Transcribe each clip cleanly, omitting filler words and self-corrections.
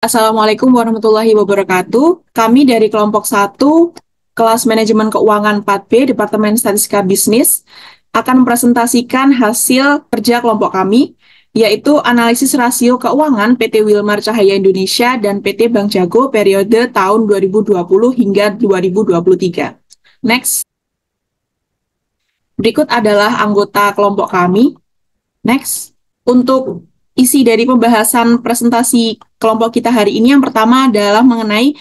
Assalamualaikum warahmatullahi wabarakatuh. Kami dari kelompok 1, kelas manajemen keuangan 4B, Departemen Statistika Bisnis, akan mempresentasikan hasil kerja kelompok kami, yaitu analisis rasio keuangan PT Wilmar Cahaya Indonesia dan PT Bank Jago periode tahun 2020 hingga 2023. Next. Berikut adalah anggota kelompok kami. Next. Untuk isi dari pembahasan presentasi kelompok kita hari ini, yang pertama adalah mengenai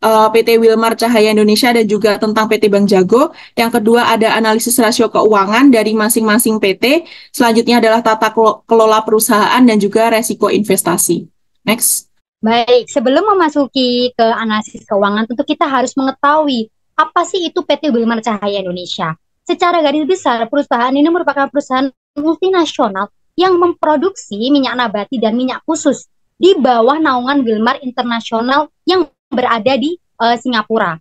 PT Wilmar Cahaya Indonesia dan juga tentang PT Bank Jago. Yang kedua ada analisis rasio keuangan dari masing-masing PT. Selanjutnya adalah tata kelola perusahaan dan juga resiko investasi. Next. Baik, sebelum memasuki ke analisis keuangan, tentu kita harus mengetahui apa sih itu PT Wilmar Cahaya Indonesia. Secara garis besar, perusahaan ini merupakan perusahaan multinasional yang memproduksi minyak nabati dan minyak khusus di bawah naungan Wilmar Internasional yang berada di Singapura.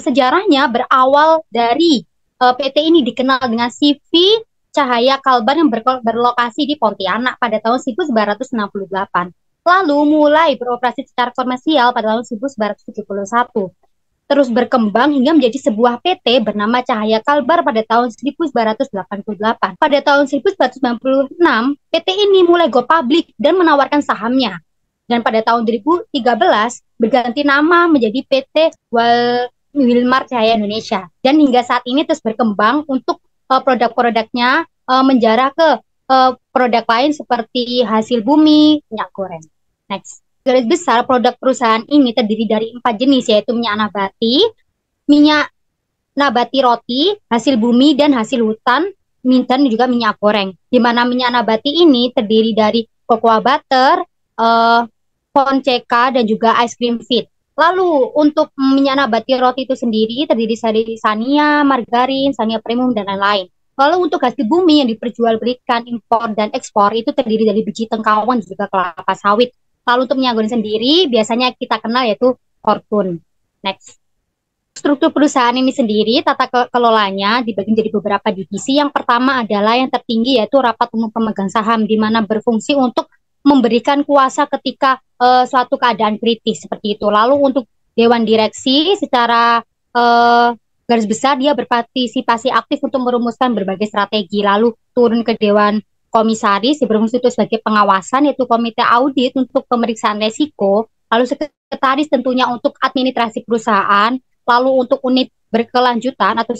Sejarahnya berawal dari PT ini dikenal dengan CV Cahaya Kalbar yang berlokasi di Pontianak pada tahun 1968. Lalu mulai beroperasi secara komersial pada tahun 1971. Terus berkembang hingga menjadi sebuah PT bernama Cahaya Kalbar pada tahun 1988. Pada tahun 1996, PT ini mulai go public dan menawarkan sahamnya. Dan pada tahun 2013 berganti nama menjadi PT Wilmar Cahaya Indonesia. Dan hingga saat ini terus berkembang untuk produk-produknya menjarah ke produk lain seperti hasil bumi, minyak goreng. Next. Garis besar produk perusahaan ini terdiri dari 4 jenis, yaitu minyak nabati roti, hasil bumi dan hasil hutan, dan juga minyak goreng. Di mana minyak nabati ini terdiri dari cocoa butter, Fonseca dan juga ice cream feed. Lalu untuk minyak nabati roti itu sendiri terdiri dari Sania, margarin, Sania premium dan lain-lain. Lalu untuk hasil bumi yang diperjualbelikan impor dan ekspor itu terdiri dari biji tengkorak dan juga kelapa sawit. Lalu untuk minyak goreng sendiri biasanya kita kenal yaitu Fortune. Next. Struktur perusahaan ini sendiri, tata kelolanya dibagi menjadi beberapa divisi. Yang pertama adalah yang tertinggi yaitu rapat umum pemegang saham, di mana berfungsi untuk memberikan kuasa ketika suatu keadaan kritis seperti itu. Lalu untuk dewan direksi secara garis besar dia berpartisipasi aktif untuk merumuskan berbagai strategi. Lalu turun ke dewan komisaris, berfungsi itu sebagai pengawasan, yaitu komite audit untuk pemeriksaan resiko. Lalu sekretaris tentunya untuk administrasi perusahaan. Lalu untuk unit berkelanjutan atau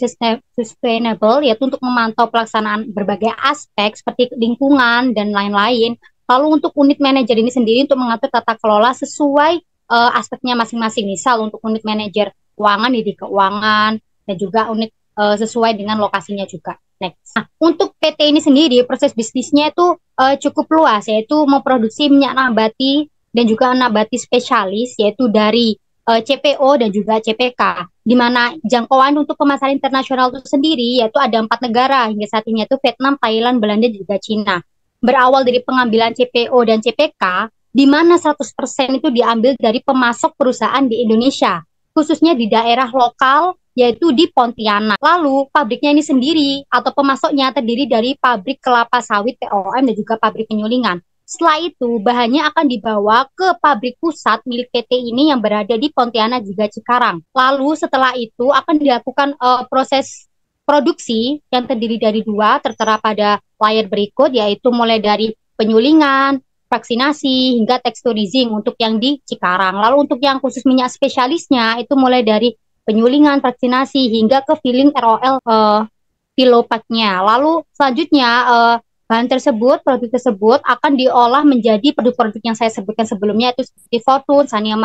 sustainable, yaitu untuk memantau pelaksanaan berbagai aspek seperti lingkungan dan lain-lain. Lalu untuk unit manajer ini sendiri untuk mengatur tata kelola sesuai aspeknya masing-masing. Misal untuk unit manajer keuangan, di keuangan, dan juga unit sesuai dengan lokasinya juga. Next. Nah, untuk PT ini sendiri proses bisnisnya itu cukup luas, yaitu memproduksi minyak nabati dan juga nabati spesialis, yaitu dari CPO dan juga CPK, di mana jangkauan untuk pemasaran internasional itu sendiri yaitu ada 4 negara hingga saat ini, yaitu Vietnam, Thailand, Belanda, dan juga Cina. Berawal dari pengambilan CPO dan CPK, di mana 100% itu diambil dari pemasok perusahaan di Indonesia, khususnya di daerah lokal, yaitu di Pontianak. Lalu pabriknya ini sendiri atau pemasoknya terdiri dari pabrik kelapa sawit POM dan juga pabrik penyulingan. Setelah itu bahannya akan dibawa ke pabrik pusat milik PT ini yang berada di Pontianak juga Cikarang. Lalu setelah itu akan dilakukan proses produksi yang terdiri dari 2, tertera pada layar berikut, yaitu mulai dari penyulingan, vaksinasi hingga texturizing untuk yang di Cikarang. Lalu untuk yang khusus minyak spesialisnya itu mulai dari penyulingan, vaksinasi hingga ke filling ROL pilopaknya. Lalu selanjutnya bahan tersebut, produk tersebut akan diolah menjadi produk-produk yang saya sebutkan sebelumnya, itu seperti Fortune, Sania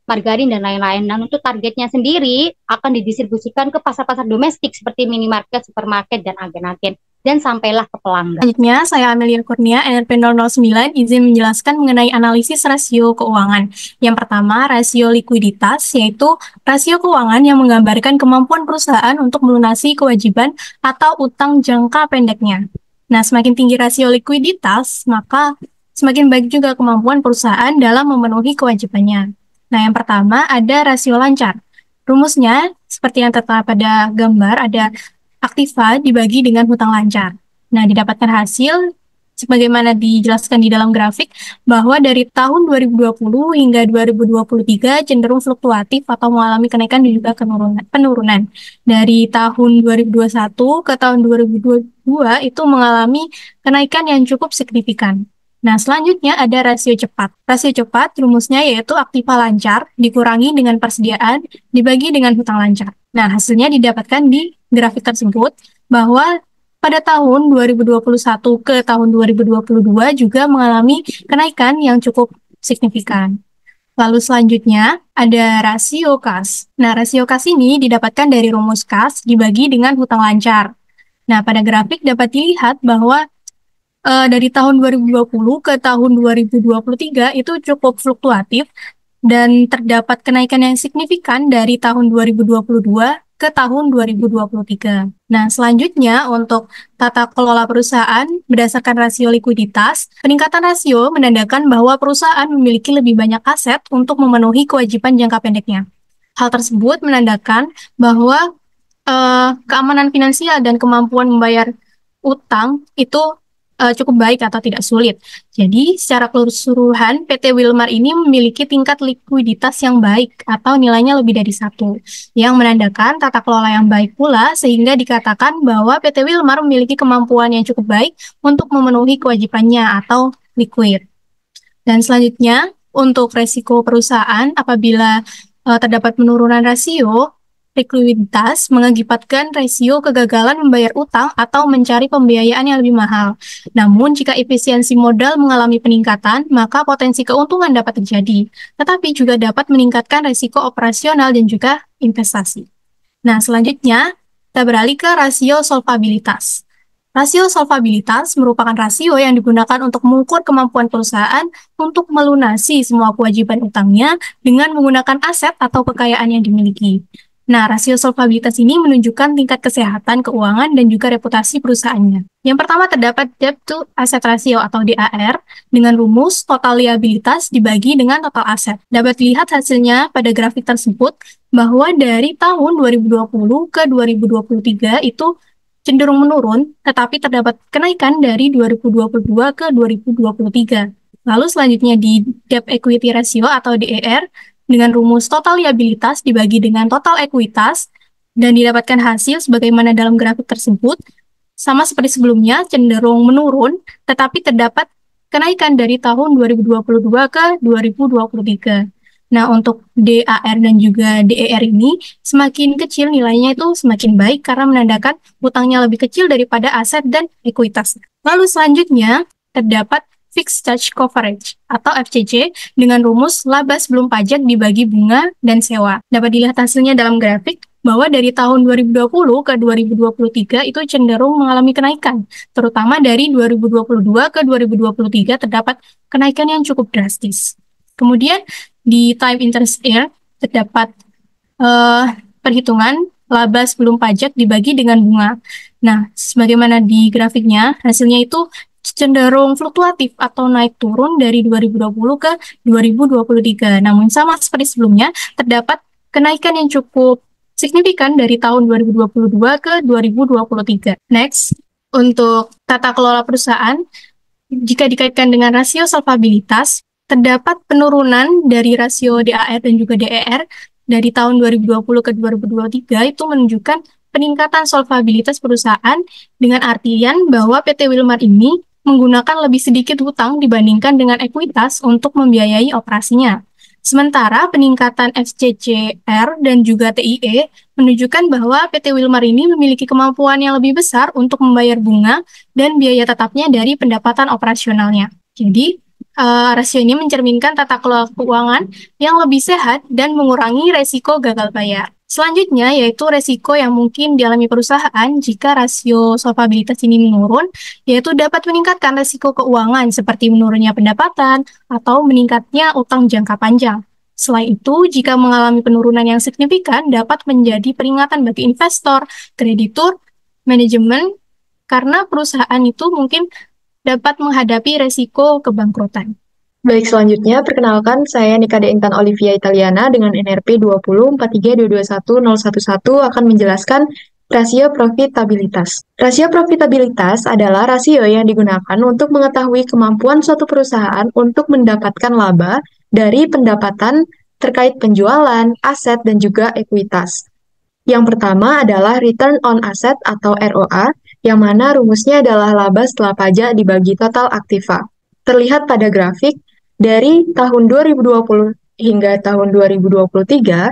margarin dan lain-lain. Dan untuk targetnya sendiri akan didistribusikan ke pasar-pasar domestik seperti minimarket, supermarket, dan agen-agen, dan sampailah ke pelanggan. Selanjutnya, saya Amelia Kurnia, NRP 009, izin menjelaskan mengenai analisis rasio keuangan. Yang pertama, rasio likuiditas, yaitu rasio keuangan yang menggambarkan kemampuan perusahaan untuk melunasi kewajiban atau utang jangka pendeknya. Nah, semakin tinggi rasio likuiditas, maka semakin baik juga kemampuan perusahaan dalam memenuhi kewajibannya. Nah, yang pertama ada rasio lancar. Rumusnya, seperti yang tertera pada gambar, ada aktiva dibagi dengan hutang lancar. Nah, didapatkan hasil sebagaimana dijelaskan di dalam grafik, bahwa dari tahun 2020 hingga 2023 cenderung fluktuatif atau mengalami kenaikan dan juga penurunan. Dari tahun 2021 ke tahun 2022 itu mengalami kenaikan yang cukup signifikan. Nah, selanjutnya ada rasio cepat. Rasio cepat rumusnya yaitu aktiva lancar dikurangi dengan persediaan dibagi dengan hutang lancar. Nah, hasilnya didapatkan di grafik tersebut bahwa pada tahun 2021 ke tahun 2022 juga mengalami kenaikan yang cukup signifikan. Lalu selanjutnya ada rasio kas. Nah, rasio kas ini didapatkan dari rumus kas dibagi dengan hutang lancar. Nah, pada grafik dapat dilihat bahwa dari tahun 2020 ke tahun 2023 itu cukup fluktuatif dan terdapat kenaikan yang signifikan dari tahun 2022 ke tahun 2023. Nah, selanjutnya untuk tata kelola perusahaan berdasarkan rasio likuiditas, peningkatan rasio menandakan bahwa perusahaan memiliki lebih banyak aset untuk memenuhi kewajiban jangka pendeknya. Hal tersebut menandakan bahwa keamanan finansial dan kemampuan membayar utang itu cukup baik atau tidak sulit. Jadi, secara keseluruhan, PT Wilmar ini memiliki tingkat likuiditas yang baik atau nilainya lebih dari 1, yang menandakan tata kelola yang baik pula sehingga dikatakan bahwa PT Wilmar memiliki kemampuan yang cukup baik untuk memenuhi kewajibannya atau liquid. Dan selanjutnya, untuk resiko perusahaan apabila terdapat penurunan rasio, likuiditas mengakibatkan rasio kegagalan membayar utang atau mencari pembiayaan yang lebih mahal. Namun, jika efisiensi modal mengalami peningkatan, maka potensi keuntungan dapat terjadi, tetapi juga dapat meningkatkan risiko operasional dan juga investasi. Nah, selanjutnya, kita beralih ke rasio solvabilitas. Rasio solvabilitas merupakan rasio yang digunakan untuk mengukur kemampuan perusahaan untuk melunasi semua kewajiban utangnya dengan menggunakan aset atau kekayaan yang dimiliki. Nah, rasio solvabilitas ini menunjukkan tingkat kesehatan keuangan dan juga reputasi perusahaannya. Yang pertama terdapat debt to asset ratio atau DAR dengan rumus total liabilitas dibagi dengan total aset. Dapat dilihat hasilnya pada grafik tersebut bahwa dari tahun 2020 ke 2023 itu cenderung menurun, tetapi terdapat kenaikan dari 2022 ke 2023. Lalu selanjutnya di debt equity ratio atau DER dengan rumus total liabilitas dibagi dengan total ekuitas dan didapatkan hasil sebagaimana dalam grafik tersebut, sama seperti sebelumnya cenderung menurun, tetapi terdapat kenaikan dari tahun 2022 ke 2023. Nah, untuk DAR dan juga DER ini semakin kecil nilainya itu semakin baik karena menandakan hutangnya lebih kecil daripada aset dan ekuitas. Lalu selanjutnya terdapat Fixed Charge Coverage atau FCC dengan rumus laba sebelum pajak dibagi bunga dan sewa. Dapat dilihat hasilnya dalam grafik bahwa dari tahun 2020 ke 2023 itu cenderung mengalami kenaikan, terutama dari 2022 ke 2023 terdapat kenaikan yang cukup drastis. Kemudian di time interest year terdapat perhitungan laba sebelum pajak dibagi dengan bunga. Nah, sebagaimana di grafiknya, hasilnya itu cenderung fluktuatif atau naik turun dari 2020 ke 2023. Namun sama seperti sebelumnya, terdapat kenaikan yang cukup signifikan dari tahun 2022 ke 2023. Next, untuk tata kelola perusahaan, jika dikaitkan dengan rasio solvabilitas, terdapat penurunan dari rasio DAR dan juga DER dari tahun 2020 ke 2023 itu menunjukkan peningkatan solvabilitas perusahaan dengan artian bahwa PT Wilmar ini menggunakan lebih sedikit hutang dibandingkan dengan ekuitas untuk membiayai operasinya. Sementara peningkatan FCCR dan juga TIE menunjukkan bahwa PT Wilmar ini memiliki kemampuan yang lebih besar untuk membayar bunga dan biaya tetapnya dari pendapatan operasionalnya. Jadi, rasio ini mencerminkan tata kelola keuangan yang lebih sehat dan mengurangi resiko gagal bayar. Selanjutnya yaitu resiko yang mungkin dialami perusahaan jika rasio solvabilitas ini menurun, yaitu dapat meningkatkan resiko keuangan seperti menurunnya pendapatan atau meningkatnya utang jangka panjang. Selain itu, jika mengalami penurunan yang signifikan dapat menjadi peringatan bagi investor, kreditur, manajemen, karena perusahaan itu mungkin dapat menghadapi resiko kebangkrutan. Baik, selanjutnya perkenalkan saya Nika De Intan Olivia Italiana dengan NRP 2043221011 akan menjelaskan rasio profitabilitas. Rasio profitabilitas adalah rasio yang digunakan untuk mengetahui kemampuan suatu perusahaan untuk mendapatkan laba dari pendapatan terkait penjualan, aset, dan juga ekuitas. Yang pertama adalah Return on Asset atau ROA, yang mana rumusnya adalah laba setelah pajak dibagi total aktiva. Terlihat pada grafik, dari tahun 2020 hingga tahun 2023,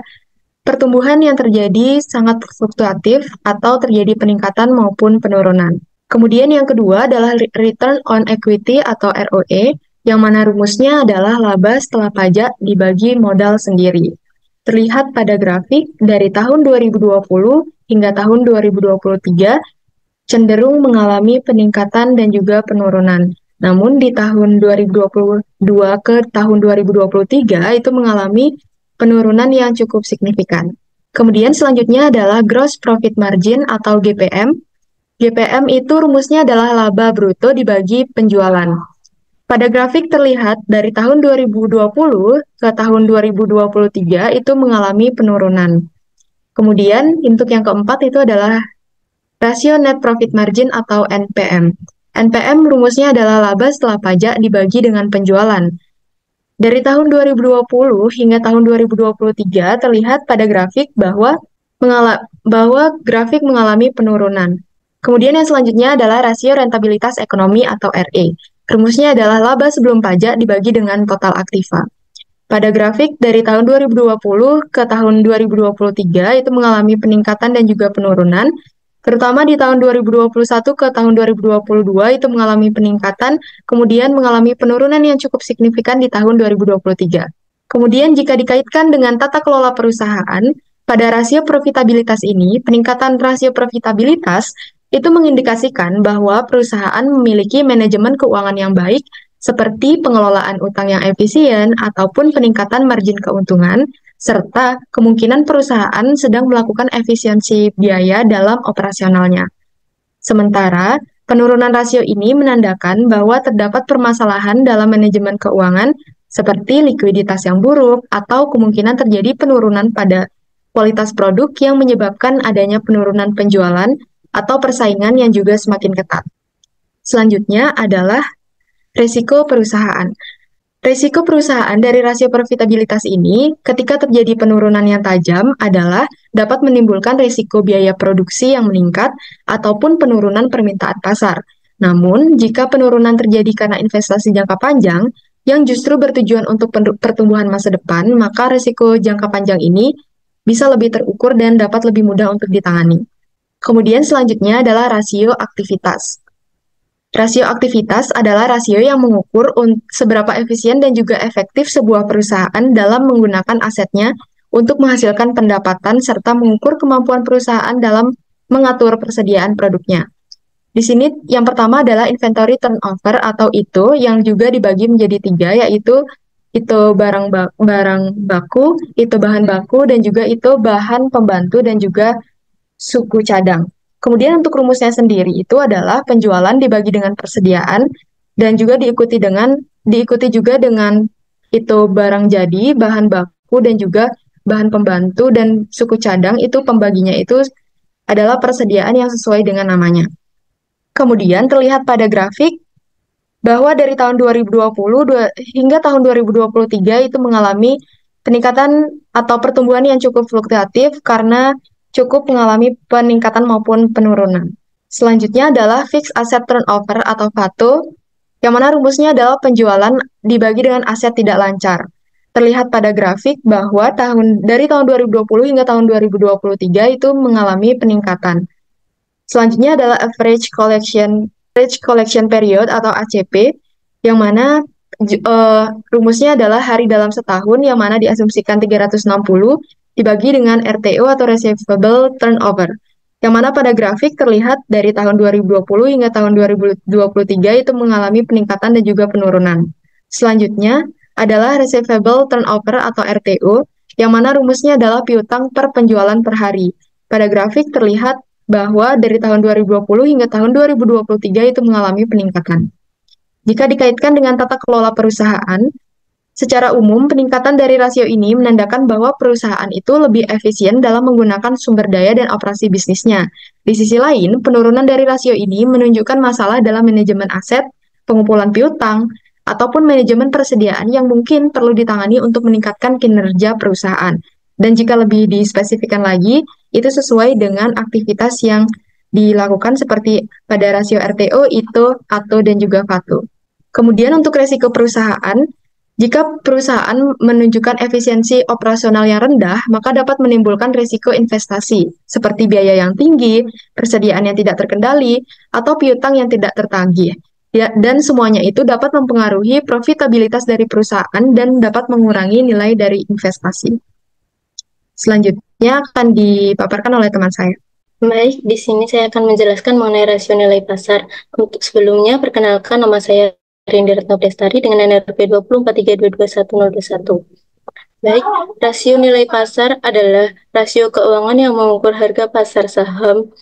pertumbuhan yang terjadi sangat fluktuatif atau terjadi peningkatan maupun penurunan. Kemudian yang kedua adalah Return on Equity atau ROE, yang mana rumusnya adalah laba setelah pajak dibagi modal sendiri. Terlihat pada grafik dari tahun 2020 hingga tahun 2023 cenderung mengalami peningkatan dan juga penurunan. Namun di tahun 2022 ke tahun 2023 itu mengalami penurunan yang cukup signifikan. Kemudian selanjutnya adalah Gross Profit Margin atau GPM. GPM itu rumusnya adalah laba bruto dibagi penjualan. Pada grafik terlihat dari tahun 2020 ke tahun 2023 itu mengalami penurunan. Kemudian untuk yang keempat itu adalah rasio net profit margin atau NPM. NPM rumusnya adalah laba setelah pajak dibagi dengan penjualan. Dari tahun 2020 hingga tahun 2023 terlihat pada grafik bahwa grafik mengalami penurunan. Kemudian yang selanjutnya adalah rasio rentabilitas ekonomi atau RE. Rumusnya adalah laba sebelum pajak dibagi dengan total aktiva. Pada grafik dari tahun 2020 ke tahun 2023 itu mengalami peningkatan dan juga penurunan, terutama di tahun 2021 ke tahun 2022 itu mengalami peningkatan, kemudian mengalami penurunan yang cukup signifikan di tahun 2023. Kemudian jika dikaitkan dengan tata kelola perusahaan, pada rasio profitabilitas ini, peningkatan rasio profitabilitas itu mengindikasikan bahwa perusahaan memiliki manajemen keuangan yang baik seperti pengelolaan utang yang efisien ataupun peningkatan margin keuntungan, serta kemungkinan perusahaan sedang melakukan efisiensi biaya dalam operasionalnya. Sementara, penurunan rasio ini menandakan bahwa terdapat permasalahan dalam manajemen keuangan seperti likuiditas yang buruk atau kemungkinan terjadi penurunan pada kualitas produk yang menyebabkan adanya penurunan penjualan atau persaingan yang juga semakin ketat. Selanjutnya adalah risiko perusahaan. Risiko perusahaan dari rasio profitabilitas ini ketika terjadi penurunan yang tajam adalah dapat menimbulkan risiko biaya produksi yang meningkat ataupun penurunan permintaan pasar. Namun, jika penurunan terjadi karena investasi jangka panjang yang justru bertujuan untuk pertumbuhan masa depan, maka risiko jangka panjang ini bisa lebih terukur dan dapat lebih mudah untuk ditangani. Kemudian selanjutnya adalah rasio aktivitas. Rasio aktivitas adalah rasio yang mengukur seberapa efisien dan juga efektif sebuah perusahaan dalam menggunakan asetnya untuk menghasilkan pendapatan serta mengukur kemampuan perusahaan dalam mengatur persediaan produknya. Di sini yang pertama adalah inventory turnover atau itu yang juga dibagi menjadi 3, yaitu itu barang baku, itu bahan baku, dan juga itu bahan pembantu dan juga suku cadang. Kemudian untuk rumusnya sendiri itu adalah penjualan dibagi dengan persediaan dan juga diikuti juga dengan itu barang jadi, bahan baku dan juga bahan pembantu dan suku cadang itu pembaginya itu adalah persediaan yang sesuai dengan namanya. Kemudian terlihat pada grafik bahwa dari tahun 2020 hingga tahun 2023 itu mengalami peningkatan atau pertumbuhan yang cukup fluktuatif karena cukup mengalami peningkatan maupun penurunan. Selanjutnya adalah Fixed Asset Turnover atau FATO, yang mana rumusnya adalah penjualan dibagi dengan aset tidak lancar. Terlihat pada grafik bahwa dari tahun 2020 hingga tahun 2023 itu mengalami peningkatan. Selanjutnya adalah Average Collection Period atau ACP, yang mana rumusnya adalah hari dalam setahun, yang mana diasumsikan 360 dibagi dengan RTO atau Receivable Turnover, yang mana pada grafik terlihat dari tahun 2020 hingga tahun 2023 itu mengalami peningkatan dan juga penurunan. Selanjutnya adalah Receivable Turnover atau RTO, yang mana rumusnya adalah piutang per penjualan per hari. Pada grafik terlihat bahwa dari tahun 2020 hingga tahun 2023 itu mengalami peningkatan. Jika dikaitkan dengan tata kelola perusahaan, Secara umum, peningkatan dari rasio ini menandakan bahwa perusahaan itu lebih efisien dalam menggunakan sumber daya dan operasi bisnisnya. Di sisi lain, penurunan dari rasio ini menunjukkan masalah dalam manajemen aset, pengumpulan piutang, ataupun manajemen persediaan yang mungkin perlu ditangani untuk meningkatkan kinerja perusahaan. Dan jika lebih dispesifikkan lagi, itu sesuai dengan aktivitas yang dilakukan seperti pada rasio RTO, ITO, ATO, dan juga FATO. Kemudian untuk resiko perusahaan, jika perusahaan menunjukkan efisiensi operasional yang rendah, maka dapat menimbulkan risiko investasi, seperti biaya yang tinggi, persediaan yang tidak terkendali, atau piutang yang tidak tertagih. Dan semuanya itu dapat mempengaruhi profitabilitas dari perusahaan dan dapat mengurangi nilai dari investasi. Selanjutnya akan dipaparkan oleh teman saya. Baik, di sini saya akan menjelaskan mengenai rasio nilai pasar. Untuk sebelumnya, perkenalkan nama saya Rindi Retno Destari dengan NRP 2043221021. Baik, rasio nilai pasar adalah rasio keuangan yang mengukur harga pasar saham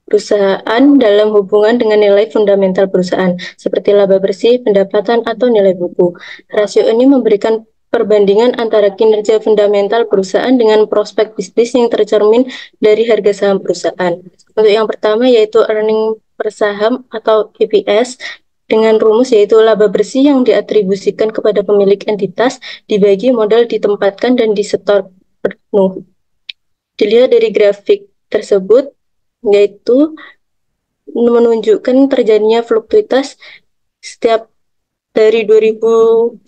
perusahaan dalam hubungan dengan nilai fundamental perusahaan, seperti laba bersih, pendapatan, atau nilai buku. Rasio ini memberikan perbandingan antara kinerja fundamental perusahaan dengan prospek bisnis yang tercermin dari harga saham perusahaan. Untuk yang pertama yaitu earning per saham atau EPS, dengan rumus yaitu laba bersih yang diatribusikan kepada pemilik entitas dibagi modal ditempatkan dan disetor penuh. Dilihat dari grafik tersebut, yaitu menunjukkan terjadinya fluktuitas setiap dari 2020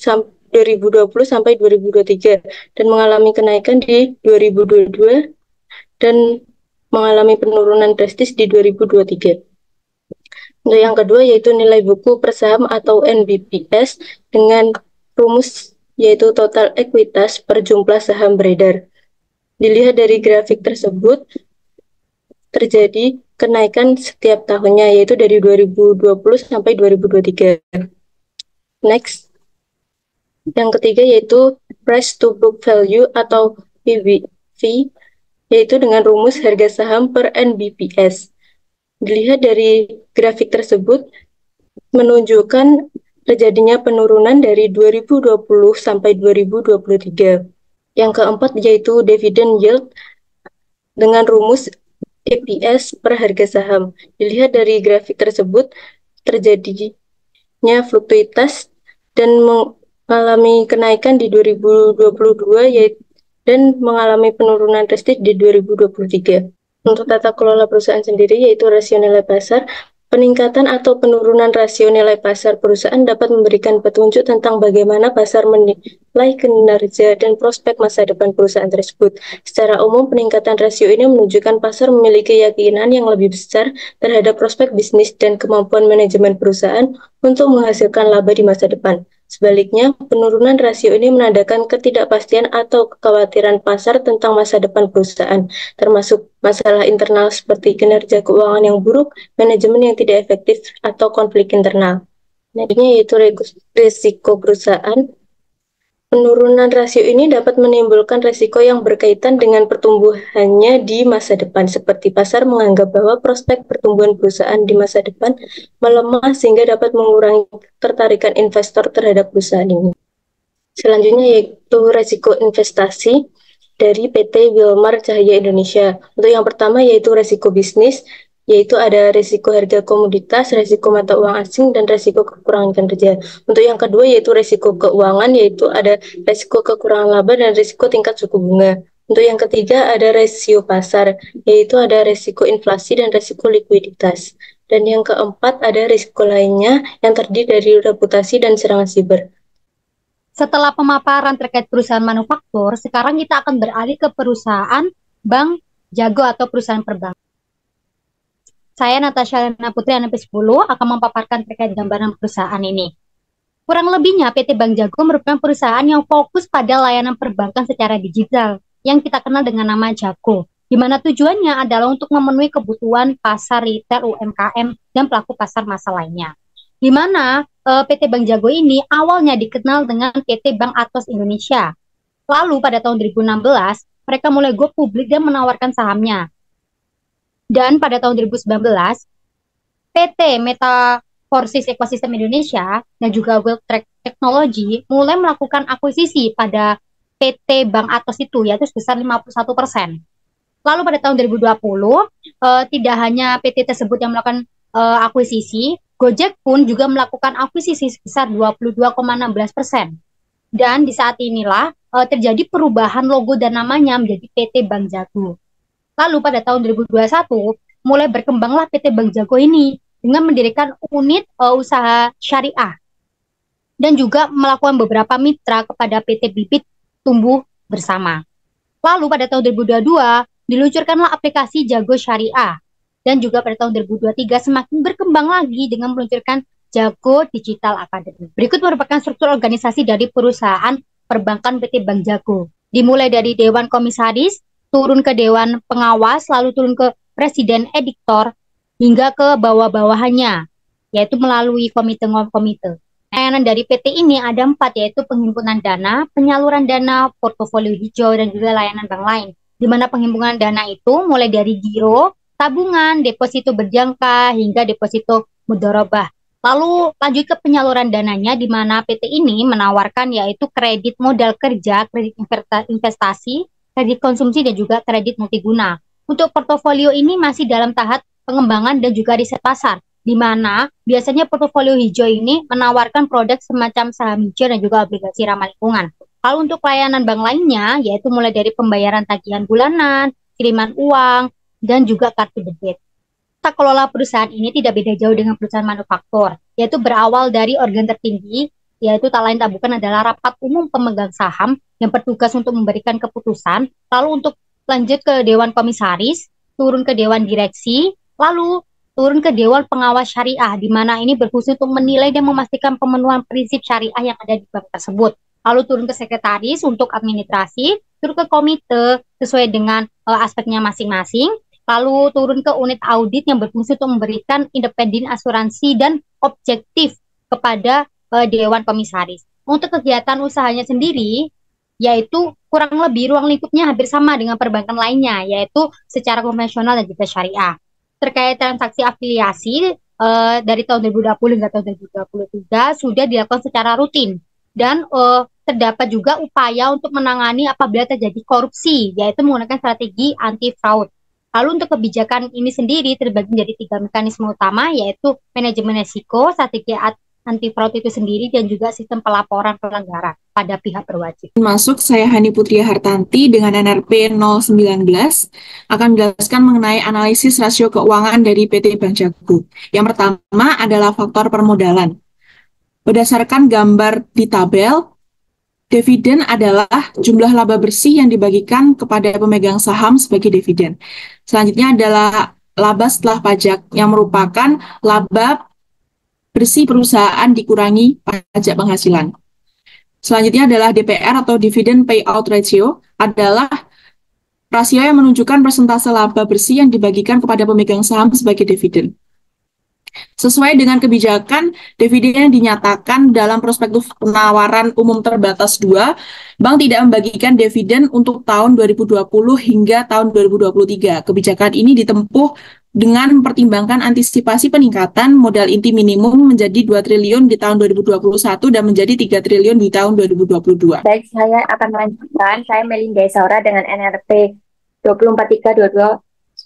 sampai 2023 dan mengalami kenaikan di 2022 dan mengalami penurunan drastis di 2023. Untuk yang kedua yaitu nilai buku per saham atau NBPS dengan rumus yaitu total ekuitas per jumlah saham beredar. Dilihat dari grafik tersebut, terjadi kenaikan setiap tahunnya yaitu dari 2020 sampai 2023. Next. Yang ketiga yaitu price to book value atau PBV, yaitu dengan rumus harga saham per NBPS. Dilihat dari grafik tersebut menunjukkan terjadinya penurunan dari 2020 sampai 2023. Yang keempat yaitu dividend yield dengan rumus EPS per harga saham. Dilihat dari grafik tersebut terjadinya fluktuitas dan mengalami kenaikan di 2022 dan mengalami penurunan drastis di 2023. Untuk tata kelola perusahaan sendiri yaitu rasio nilai pasar, peningkatan atau penurunan rasio nilai pasar perusahaan dapat memberikan petunjuk tentang bagaimana pasar menilai kinerja dan prospek masa depan perusahaan tersebut. Secara umum, peningkatan rasio ini menunjukkan pasar memiliki keyakinan yang lebih besar terhadap prospek bisnis dan kemampuan manajemen perusahaan untuk menghasilkan laba di masa depan. Sebaliknya, penurunan rasio ini menandakan ketidakpastian atau kekhawatiran pasar tentang masa depan perusahaan, termasuk masalah internal seperti kinerja keuangan yang buruk, manajemen yang tidak efektif, atau konflik internal. Nantinya yaitu risiko perusahaan. Penurunan rasio ini dapat menimbulkan risiko yang berkaitan dengan pertumbuhannya di masa depan, seperti pasar menganggap bahwa prospek pertumbuhan perusahaan di masa depan melemah sehingga dapat mengurangi ketertarikan investor terhadap perusahaan ini. Selanjutnya yaitu risiko investasi dari PT Wilmar Cahaya Indonesia. Untuk yang pertama yaitu risiko bisnis, yaitu ada risiko harga komoditas, risiko mata uang asing, dan risiko kekurangan kinerja. Untuk yang kedua yaitu risiko keuangan, yaitu ada risiko kekurangan laba dan risiko tingkat suku bunga. Untuk yang ketiga ada risiko pasar, yaitu ada risiko inflasi dan risiko likuiditas. Dan yang keempat ada risiko lainnya yang terdiri dari reputasi dan serangan siber. Setelah pemaparan terkait perusahaan manufaktur, sekarang kita akan beralih ke perusahaan bank jago atau perusahaan perbankan. Saya Natasha Lena Putri NP 10 akan memaparkan terkait gambaran perusahaan ini. Kurang lebihnya PT Bank Jago merupakan perusahaan yang fokus pada layanan perbankan secara digital yang kita kenal dengan nama Jago, di mana tujuannya adalah untuk memenuhi kebutuhan pasar retail UMKM dan pelaku pasar massa lainnya. Di mana PT Bank Jago ini awalnya dikenal dengan PT Bank Atos Indonesia. Lalu pada tahun 2016 mereka mulai go publik dan menawarkan sahamnya. Dan pada tahun 2019, PT Meta Forces Ekosistem Indonesia dan juga World Trade Technology mulai melakukan akuisisi pada PT Bank Atos itu, yaitu sebesar 51%. Lalu pada tahun 2020, tidak hanya PT tersebut yang melakukan akuisisi, Gojek pun juga melakukan akuisisi sebesar 22,16%. Dan di saat inilah terjadi perubahan logo dan namanya menjadi PT Bank Jago. Lalu pada tahun 2021, mulai berkembanglah PT Bank Jago ini dengan mendirikan unit usaha syariah dan juga melakukan beberapa mitra kepada PT Bibit Tumbuh Bersama. Lalu pada tahun 2022, diluncurkanlah aplikasi Jago Syariah. Dan juga pada tahun 2023 semakin berkembang lagi dengan meluncurkan Jago Digital Academy. Berikut merupakan struktur organisasi dari perusahaan perbankan PT Bank Jago. Dimulai dari Dewan Komisaris, turun ke Dewan Pengawas, lalu turun ke Presiden Editor, hingga ke bawah-bawahannya, yaitu melalui komite-komite. Layanan dari PT ini ada 4, yaitu penghimpunan dana, penyaluran dana, portofolio hijau, dan juga layanan bank lain. Di mana penghimpunan dana itu mulai dari giro, tabungan, deposito berjangka, hingga deposito mudharabah. Lalu lanjut ke penyaluran dananya, di mana PT ini menawarkan yaitu kredit modal kerja, kredit investasi, kredit konsumsi, dan juga kredit multiguna. Untuk portofolio ini masih dalam tahap pengembangan dan juga riset pasar, di mana biasanya portofolio hijau ini menawarkan produk semacam saham hijau dan juga obligasi ramah lingkungan. Lalu untuk layanan bank lainnya, yaitu mulai dari pembayaran tagihan bulanan, kiriman uang, dan juga kartu debit. Tata kelola perusahaan ini tidak beda jauh dengan perusahaan manufaktur, yaitu berawal dari organ tertinggi, yaitu tak lain tak bukan adalah rapat umum pemegang saham yang bertugas untuk memberikan keputusan, lalu untuk lanjut ke Dewan Komisaris, turun ke Dewan Direksi, lalu turun ke Dewan Pengawas Syariah, di mana ini berfungsi untuk menilai dan memastikan pemenuhan prinsip syariah yang ada di bank tersebut. Lalu turun ke Sekretaris untuk administrasi, turun ke komite sesuai dengan aspeknya masing-masing, lalu turun ke unit audit yang berfungsi untuk memberikan independen asuransi dan objektif kepada Dewan Komisaris. Untuk kegiatan usahanya sendiri, yaitu kurang lebih ruang lingkupnya hampir sama dengan perbankan lainnya, yaitu secara konvensional dan juga syariah. Terkait transaksi afiliasi dari tahun 2020 hingga tahun 2023 sudah dilakukan secara rutin dan terdapat juga upaya untuk menangani apabila terjadi korupsi, yaitu menggunakan strategi anti fraud. Lalu untuk kebijakan ini sendiri terbagi menjadi 3 mekanisme utama, yaitu manajemen risiko, strategi anti fraud itu sendiri, dan juga sistem pelaporan pelanggaran pada pihak berwajib. Masuk, saya Hani Putri Hartanti dengan NRP 019 akan menjelaskan mengenai analisis rasio keuangan dari PT Bank Jago. Yang pertama adalah faktor permodalan. Berdasarkan gambar di tabel, dividen adalah jumlah laba bersih yang dibagikan kepada pemegang saham sebagai dividen. Selanjutnya adalah laba setelah pajak yang merupakan laba bersih perusahaan dikurangi pajak penghasilan. Selanjutnya adalah DPR atau Dividend Payout Ratio, adalah rasio yang menunjukkan persentase laba bersih yang dibagikan kepada pemegang saham sebagai dividen. Sesuai dengan kebijakan dividen yang dinyatakan dalam prospektus penawaran umum terbatas 2, Bank tidak membagikan dividen untuk tahun 2020 hingga tahun 2023. Kebijakan ini ditempuh dengan mempertimbangkan antisipasi peningkatan modal inti minimum menjadi 2 triliun di tahun 2021 dan menjadi 3 triliun di tahun 2022. Baik, saya akan melanjutkan. Saya Melinda Isaura dengan NRP 24.322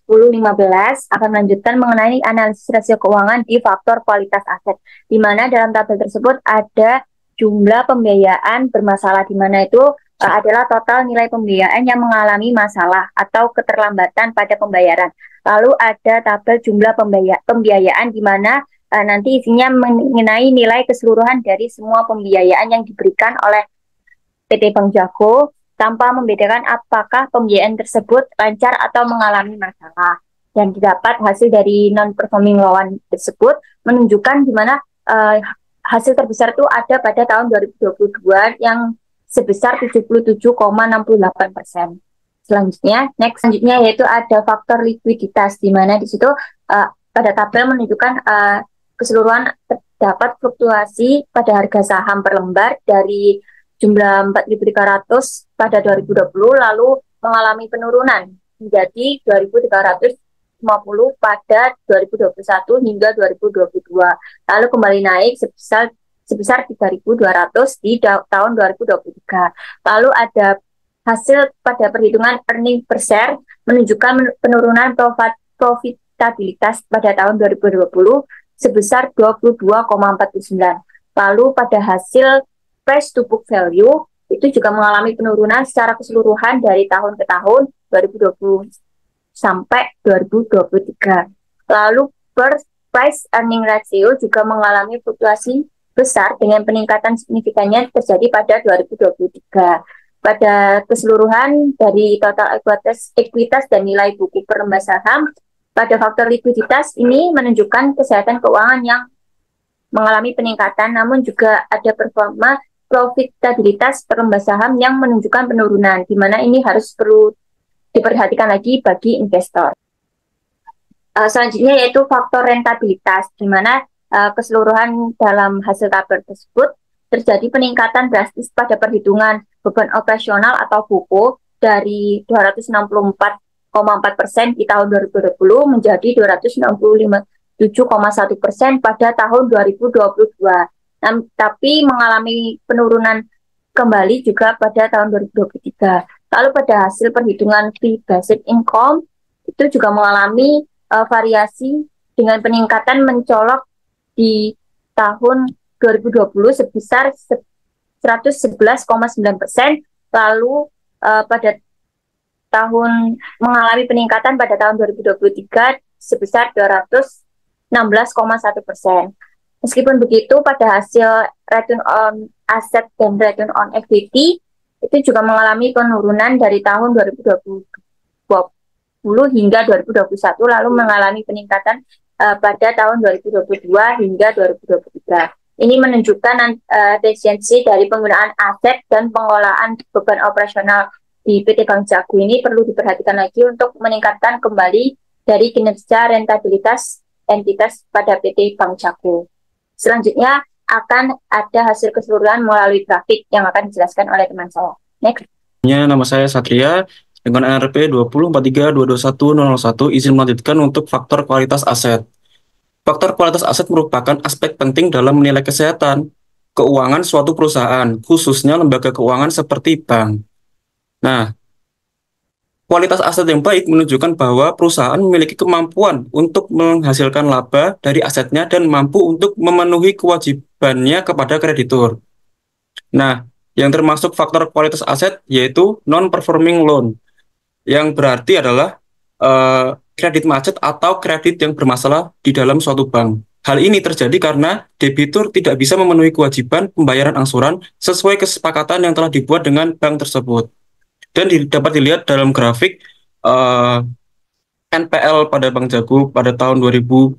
10.15 akan melanjutkan mengenai analisis rasio keuangan di faktor kualitas aset, di mana dalam tabel tersebut ada jumlah pembiayaan bermasalah, di mana itu adalah total nilai pembiayaan yang mengalami masalah atau keterlambatan pada pembayaran. Lalu ada tabel jumlah pembiayaan di mana nanti isinya mengenai nilai keseluruhan dari semua pembiayaan yang diberikan oleh PT Bank Jago, tanpa membedakan apakah pembiayaan tersebut lancar atau mengalami masalah. Dan didapat hasil dari non-performing loan tersebut menunjukkan di mana hasil terbesar itu ada pada tahun 2022 yang sebesar 77,68%. Selanjutnya yaitu ada faktor likuiditas, di mana di situ pada tabel menunjukkan keseluruhan terdapat fluktuasi pada harga saham per lembar dari jumlah 4.300 pada 2020 lalu mengalami penurunan menjadi 2.300 pada 2021 hingga 2022. Lalu kembali naik sebesar 3.200 di tahun 2023. Lalu ada hasil pada perhitungan earning per share menunjukkan penurunan profitabilitas pada tahun 2020 sebesar 22,49. Lalu pada hasil price to book value itu juga mengalami penurunan secara keseluruhan dari tahun ke tahun 2020 sampai 2023. Lalu price earning ratio juga mengalami fluktuasi besar dengan peningkatan signifikannya terjadi pada 2023. Pada keseluruhan dari total ekuitas dan nilai buku per lembar saham, pada faktor likuiditas ini menunjukkan kesehatan keuangan yang mengalami peningkatan, namun juga ada performa profitabilitas per lembar saham yang menunjukkan penurunan, di mana ini harus perlu diperhatikan lagi bagi investor. Selanjutnya yaitu faktor rentabilitas, di mana keseluruhan dalam hasil tabel tersebut terjadi peningkatan drastis pada perhitungan beban operasional atau BOPO dari 264,4% di tahun 2020 menjadi 267,1% pada tahun 2022. Tapi mengalami penurunan kembali juga pada tahun 2023. Lalu pada hasil perhitungan fee basic income itu juga mengalami variasi dengan peningkatan mencolok di tahun 2020 sebesar 111,9%, lalu pada tahun mengalami peningkatan pada tahun 2023 sebesar 216,1%. Meskipun begitu, pada hasil return on asset dan return on equity itu juga mengalami penurunan dari tahun 2020 hingga 2021, lalu mengalami peningkatan pada tahun 2022 hingga 2023. Ini menunjukkan efisiensi dari penggunaan aset dan pengelolaan beban operasional di PT Bank Jago ini perlu diperhatikan lagi untuk meningkatkan kembali dari kinerja rentabilitas entitas pada PT Bank Jago. Selanjutnya akan ada hasil keseluruhan melalui grafik yang akan dijelaskan oleh teman saya. Next. Nama saya Satria dengan NRP 2043221001 izin melanjutkan untuk faktor kualitas aset. Faktor kualitas aset merupakan aspek penting dalam menilai kesehatan keuangan suatu perusahaan, khususnya lembaga keuangan seperti bank. Nah, kualitas aset yang baik menunjukkan bahwa perusahaan memiliki kemampuan untuk menghasilkan laba dari asetnya dan mampu untuk memenuhi kewajibannya kepada kreditur. Nah, yang termasuk faktor kualitas aset yaitu non-performing loan, yang berarti adalah kredit macet atau kredit yang bermasalah di dalam suatu bank. Hal ini terjadi karena debitur tidak bisa memenuhi kewajiban pembayaran angsuran sesuai kesepakatan yang telah dibuat dengan bank tersebut. Dan dapat dilihat dalam grafik NPL pada Bank Jago pada tahun 2020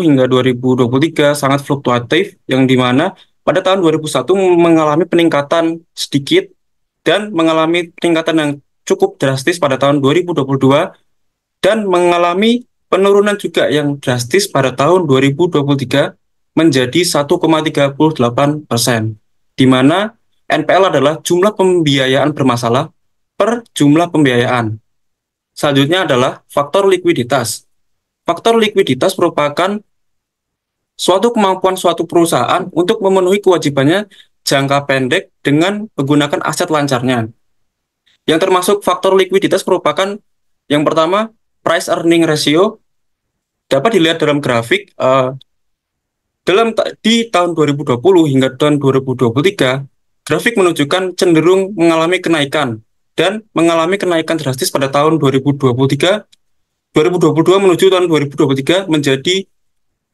hingga 2023 sangat fluktuatif, yang dimana pada tahun 2001 mengalami peningkatan sedikit dan mengalami peningkatan yang cukup drastis pada tahun 2022 dan mengalami penurunan juga yang drastis pada tahun 2023 menjadi 1,38%, di mana NPL adalah jumlah pembiayaan bermasalah per jumlah pembiayaan. Selanjutnya adalah faktor likuiditas. Faktor likuiditas merupakan suatu kemampuan suatu perusahaan untuk memenuhi kewajibannya jangka pendek dengan menggunakan aset lancarnya. Yang termasuk faktor likuiditas merupakan yang pertama, price earning ratio. Dapat dilihat dalam grafik di tahun 2020 hingga tahun 2023, grafik menunjukkan cenderung mengalami kenaikan dan mengalami kenaikan drastis pada tahun 2022 menuju tahun 2023 menjadi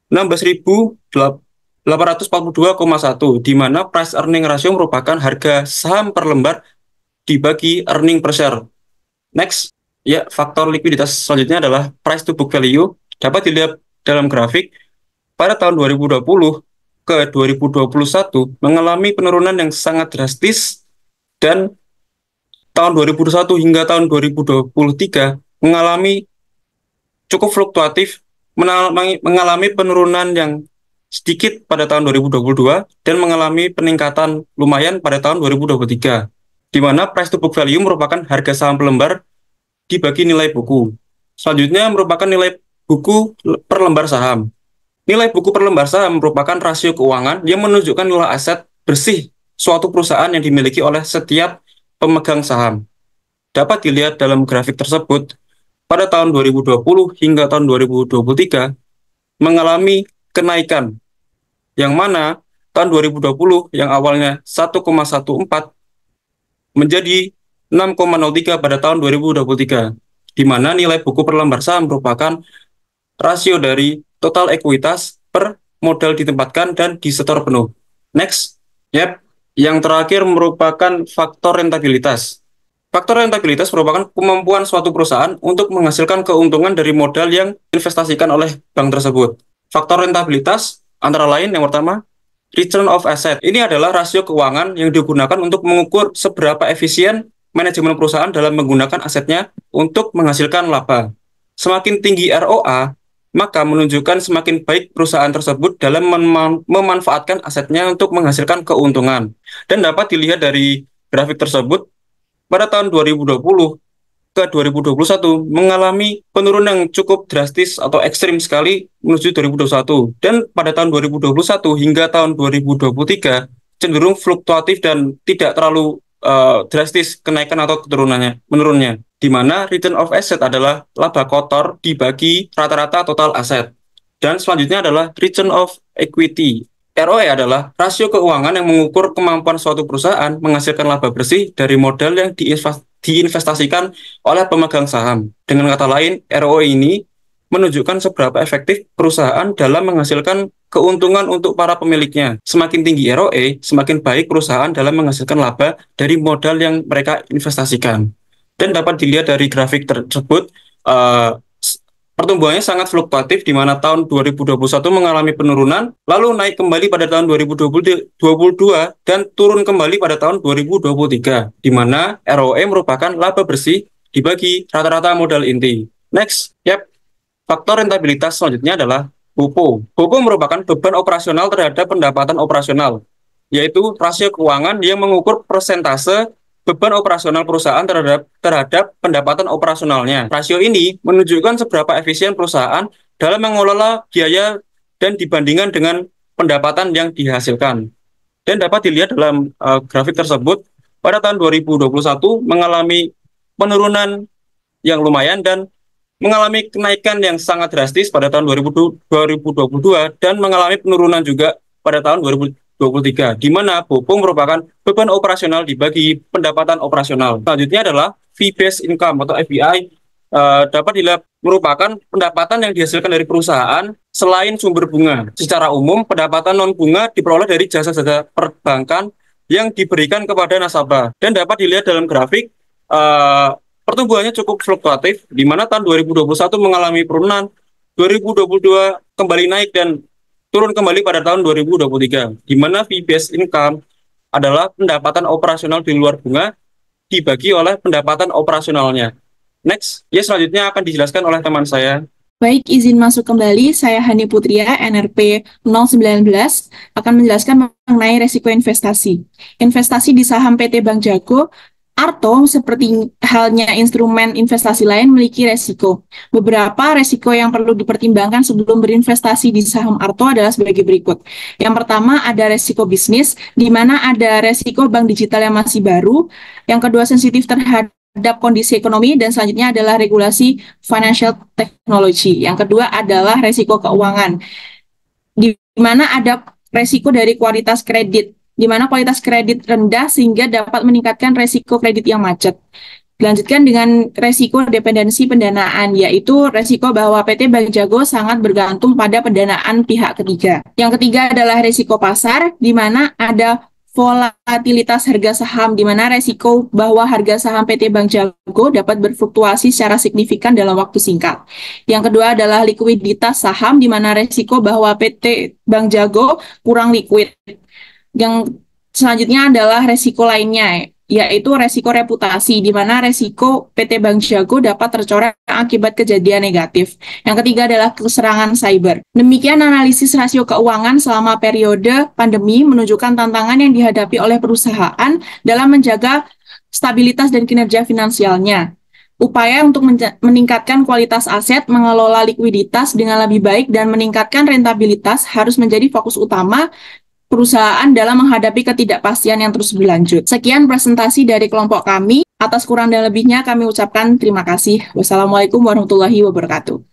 16.842,1, di mana price earning ratio merupakan harga saham per lembar dibagi earning per share. Next, ya, faktor likuiditas selanjutnya adalah price to book value. Dapat dilihat dalam grafik pada tahun 2020 ke 2021 mengalami penurunan yang sangat drastis, dan tahun 2021 hingga tahun 2023 mengalami cukup fluktuatif, mengalami penurunan yang sedikit pada tahun 2022 dan mengalami peningkatan lumayan pada tahun 2023, di mana price to book value merupakan harga saham per lembar dibagi nilai buku. Selanjutnya merupakan nilai buku per lembar saham. Nilai buku per lembar saham merupakan rasio keuangan yang menunjukkan nilai aset bersih suatu perusahaan yang dimiliki oleh setiap pemegang saham. Dapat dilihat dalam grafik tersebut, pada tahun 2020 hingga tahun 2023 mengalami kenaikan, yang mana tahun 2020 yang awalnya 1,14 menjadi 6,03 pada tahun 2023, di mana nilai buku per lembar saham merupakan rasio dari total ekuitas per modal ditempatkan dan disetor penuh. Next, yang terakhir merupakan faktor rentabilitas. Faktor rentabilitas merupakan kemampuan suatu perusahaan untuk menghasilkan keuntungan dari modal yang diinvestasikan oleh bank tersebut. Faktor rentabilitas antara lain yang pertama, return of asset. Ini adalah rasio keuangan yang digunakan untuk mengukur seberapa efisien manajemen perusahaan dalam menggunakan asetnya untuk menghasilkan laba. Semakin tinggi ROA, maka menunjukkan semakin baik perusahaan tersebut dalam memanfaatkan asetnya untuk menghasilkan keuntungan. Dan dapat dilihat dari grafik tersebut, pada tahun 2020 ke 2021 mengalami penurunan yang cukup drastis atau ekstrim sekali menuju 2021. Dan pada tahun 2021 hingga tahun 2023 cenderung fluktuatif dan tidak terlalu drastis kenaikan atau menurunnya. Di mana return of asset adalah laba kotor dibagi rata-rata total aset. Dan selanjutnya adalah return of equity. ROE adalah rasio keuangan yang mengukur kemampuan suatu perusahaan menghasilkan laba bersih dari modal yang diinvestasikan oleh pemegang saham. Dengan kata lain, ROE ini menunjukkan seberapa efektif perusahaan dalam menghasilkan keuntungan untuk para pemiliknya. Semakin tinggi ROE, semakin baik perusahaan dalam menghasilkan laba dari modal yang mereka investasikan. Dan dapat dilihat dari grafik tersebut, pertumbuhannya sangat fluktuatif, di mana tahun 2021 mengalami penurunan, lalu naik kembali pada tahun 2022 dan turun kembali pada tahun 2023, di mana ROE merupakan laba bersih dibagi rata-rata modal inti. Next, faktor rentabilitas selanjutnya adalah BOPO. BOPO merupakan beban operasional terhadap pendapatan operasional, yaitu rasio keuangan yang mengukur persentase beban operasional perusahaan terhadap pendapatan operasionalnya. Rasio ini menunjukkan seberapa efisien perusahaan dalam mengelola biaya dan dibandingkan dengan pendapatan yang dihasilkan. Dan dapat dilihat dalam grafik tersebut, pada tahun 2021 mengalami penurunan yang lumayan dan mengalami kenaikan yang sangat drastis pada tahun 2022 dan mengalami penurunan juga pada tahun 2023, di mana BOPO merupakan beban operasional dibagi pendapatan operasional. Selanjutnya adalah fee-based income atau FBI, dapat dilihat merupakan pendapatan yang dihasilkan dari perusahaan selain sumber bunga. Secara umum, pendapatan non-bunga diperoleh dari jasa-jasa perbankan yang diberikan kepada nasabah. Dan dapat dilihat dalam grafik, pertumbuhannya cukup fluktuatif, di mana tahun 2021 mengalami penurunan, 2022 kembali naik dan turun kembali pada tahun 2023, di mana fee-based income adalah pendapatan operasional di luar bunga dibagi oleh pendapatan operasionalnya. Next, selanjutnya akan dijelaskan oleh teman saya. Baik, izin masuk kembali. Saya Hani Putria, NRP 019, akan menjelaskan mengenai resiko investasi. Investasi di saham PT Bank Jago Arto, seperti halnya instrumen investasi lain, memiliki resiko. Beberapa resiko yang perlu dipertimbangkan sebelum berinvestasi di saham Arto adalah sebagai berikut. Yang pertama ada resiko bisnis, di mana ada resiko bank digital yang masih baru. Yang kedua sensitif terhadap kondisi ekonomi, dan selanjutnya adalah regulasi financial technology. Yang kedua adalah resiko keuangan, di mana ada resiko dari kualitas kredit, di mana kualitas kredit rendah sehingga dapat meningkatkan resiko kredit yang macet. Dilanjutkan dengan resiko dependensi pendanaan, yaitu resiko bahwa PT Bank Jago sangat bergantung pada pendanaan pihak ketiga. Yang ketiga adalah resiko pasar, di mana ada volatilitas harga saham, di mana resiko bahwa harga saham PT Bank Jago dapat berfluktuasi secara signifikan dalam waktu singkat. Yang kedua adalah likuiditas saham, di mana resiko bahwa PT Bank Jago kurang likuid. Yang selanjutnya adalah resiko lainnya, yaitu resiko reputasi, di mana resiko PT Bank Jago dapat tercoreng akibat kejadian negatif. Yang ketiga adalah keserangan cyber. Demikian analisis rasio keuangan selama periode pandemi menunjukkan tantangan yang dihadapi oleh perusahaan dalam menjaga stabilitas dan kinerja finansialnya. upaya untuk meningkatkan kualitas aset, mengelola likuiditas dengan lebih baik, dan meningkatkan rentabilitas harus menjadi fokus utama perusahaan dalam menghadapi ketidakpastian yang terus berlanjut. Sekian presentasi dari kelompok kami. Atas kurang dan lebihnya kami ucapkan terima kasih. Wassalamualaikum warahmatullahi wabarakatuh.